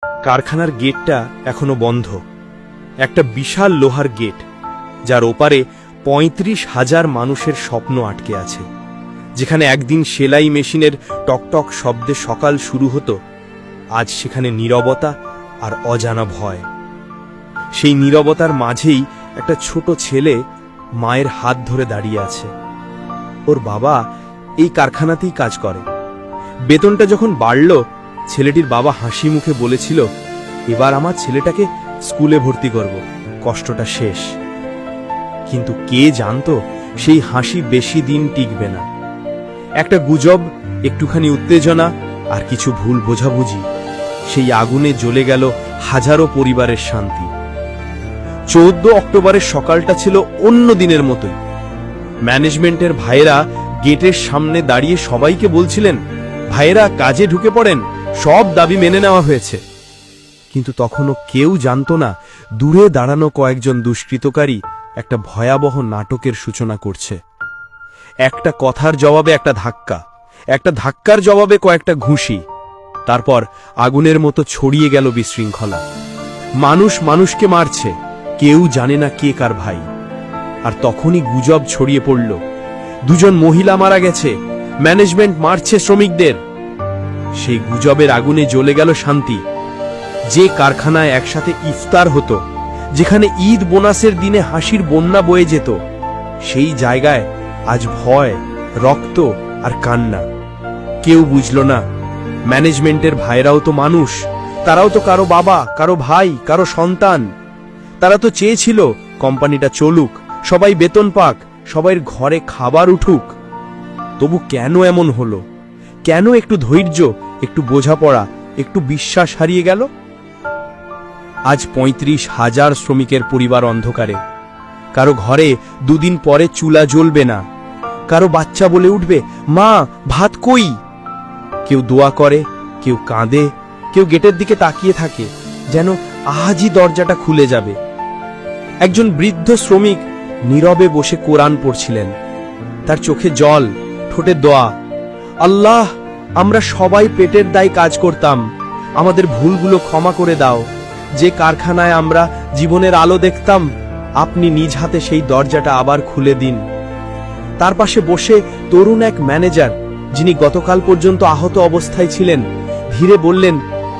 কারখানার গেটটা এখনো বন্ধ। একটা বিশাল লোহার গেট, যার ওপারে ৩৫,০০০ মানুষের স্বপ্ন আটকে আছে। যেখানে একদিন সেলাই মেশিনের টকটক শব্দে সকাল শুরু হতো, আজ সেখানে নীরবতা আর অজানা ভয়। সেই নীরবতার মাঝেই একটা ছোট ছেলে মায়ের হাত ধরে দাঁড়িয়ে আছে। ওর বাবা এই কারখানাতেই কাজ করে। বেতনটা যখন বাড়ল, ছেলেটির বাবা হাসি মুখে বলেছিল, এবার আমার ছেলেটাকে স্কুলে ভর্তি করব, কষ্টটা শেষ। কিন্তু কে জানতো সেই হাসি বেশি দিন টিকবে না। একটা গুজব, একটুখানি উত্তেজনা আর কিছু ভুল বোঝাবুঝি, সেই আগুনে জ্বলে গেল হাজারো পরিবারের শান্তি। 14 অক্টোবরের সকালটা ছিল অন্য দিনের মতোই। ম্যানেজমেন্টের ভাইয়েরা গেটের সামনে দাঁড়িয়ে সবাইকে বলছিলেন, ভাইয়েরা কাজে ঢুকে পড়েন, সব দাবি মেনে নেওয়া হয়েছে। কিন্তু তখনও কেউ জানত না, দূরে দাঁড়ানো কয়েকজন দুষ্কৃতকারী একটা ভয়াবহ নাটকের সূচনা করছে। একটা কথার জবাবে একটা ধাক্কা, একটা ধাক্কার জবাবে কয়েকটা ঘুষি, তারপর আগুনের মতো ছড়িয়ে গেল বিশৃঙ্খলা। মানুষ মানুষকে মারছে, কেউ জানে না কে কার ভাই। আর তখনই গুজব ছড়িয়ে পড়ল, 2জন মহিলা মারা গেছে, ম্যানেজমেন্ট মারছে শ্রমিকদের। সেই গুজবের আগুনে জ্বলে গেল শান্তি। যে কারখানায় একসাথে ইফতার হতো, যেখানে ঈদ বোনাসের দিনে হাসির বন্যা বয়ে যেত, সেই জায়গায় আজ ভয়, রক্ত আর কান্না। কেউ বুঝল না, ম্যানেজমেন্টের ভাইরাও তো মানুষ, তারাও তো কারো বাবা, কারো ভাই, কারো সন্তান। তারা তো চেয়েছিল কোম্পানিটা চলুক, সবাই বেতন পাক, সবার ঘরে খাবার উঠুক। তবু কেন এমন হলো? কেন একটু ধৈর্য, একটু বোঝাপড়া, একটু বিশ্বাস হারিয়ে গেল? আজ ৩৫,০০০ শ্রমিকের পরিবার অন্ধকারে। কারো ঘরে 2 দিন পরে চুলা জ্বলবে না, কারো বাচ্চা বলে উঠবে, মা ভাত কই? কেউ দোয়া করে, কেউ কাঁদে, কেউ গেটের দিকে তাকিয়ে থাকে, যেন আজই দরজাটা খুলে যাবে। একজন বৃদ্ধ শ্রমিক নীরবে বসে কোরআন পড়ছিলেন। তার চোখে জল, ঠোঁটে দোয়া, আল্লাহ, আমরা সবাই পেটের দায়ে কাজ করতাম, আমাদের ভুলগুলো ক্ষমা করে দাও। যে কারখানায় আমরা জীবনের আলো দেখতাম, আপনি নিজ হাতে সেই দরজাটা আবার খুলে দিন। তার পাশে বসে তরুণ এক ম্যানেজার, যিনি গতকাল পর্যন্ত আহত অবস্থায় ছিলেন, ধীরে বললেন,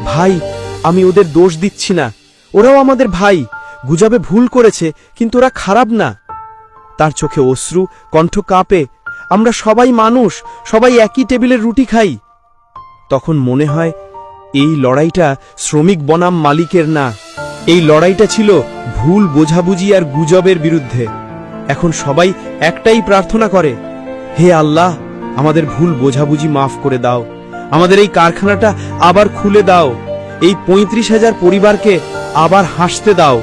ভাই, আমি ওদের দোষ দিচ্ছি না, ওরাও আমাদের ভাই, গুজবে ভুল করেছে, কিন্তু ওরা খারাপ না। তার চোখে অশ্রু, কণ্ঠ কাঁপে, আমরা সবাই মানুষ, সবাই একই টেবিলের রুটি খাই। তখন মনে হয়, এই লড়াইটা শ্রমিক বনাম মালিকের না, এই লড়াইটা ছিল ভুল বোঝাবুঝি আর গুজবের বিরুদ্ধে। এখন সবাই একটাই প্রার্থনা করে, হে আল্লাহ, আমাদের ভুল বোঝাবুঝি মাফ করে দাও, আমাদের এই কারখানাটা আবার খুলে দাও, এই ৩৫,০০০ পরিবারকে আবার হাসতে দাও।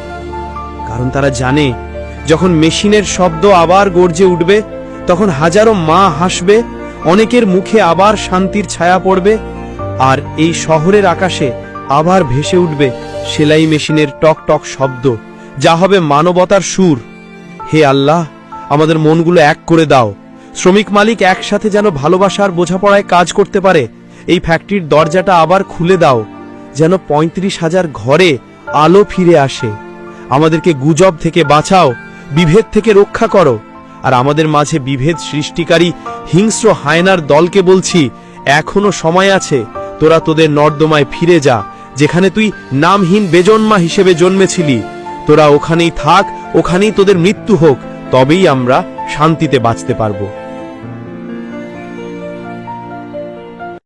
কারণ তারা জানে, যখন মেশিনের শব্দ আবার গর্জে উঠবে, তখন হাজারো মা হাসবে, অনেকের মুখে আবার শান্তির ছায়া পড়বে, আর এই শহরের আকাশে আবার ভেসে উঠবে সেলাই মেশিনের টক টক শব্দ, যা হবে মানবতার সুর। হে আল্লাহ, আমাদের মনগুলো এক করে দাও, শ্রমিক মালিক একসাথে যেন ভালোবাসার বোঝাপড়ায় কাজ করতে পারে। এই ফ্যাক্টরির দরজাটা আবার খুলে দাও, যেন ৩৫,০০০ ঘরে আলো ফিরে আসে। আমাদেরকে গুজব থেকে বাঁচাও, বিভেদ থেকে রক্ষা করো। আর আমাদের মাঝে বিভেদ সৃষ্টিকারী হিংস্র হায়নার দলকে বলছি, এখনো সময় আছে, তোরা তোদের নর্দমায় ফিরে যা, যেখানে তুই নামহীন বেজন্মা হিসেবে জন্মেছিলি। তোরা ওখানেই থাক, ওখানেই তোদের মৃত্যু হোক, তবেই আমরা শান্তিতে বাঁচতে পারবো।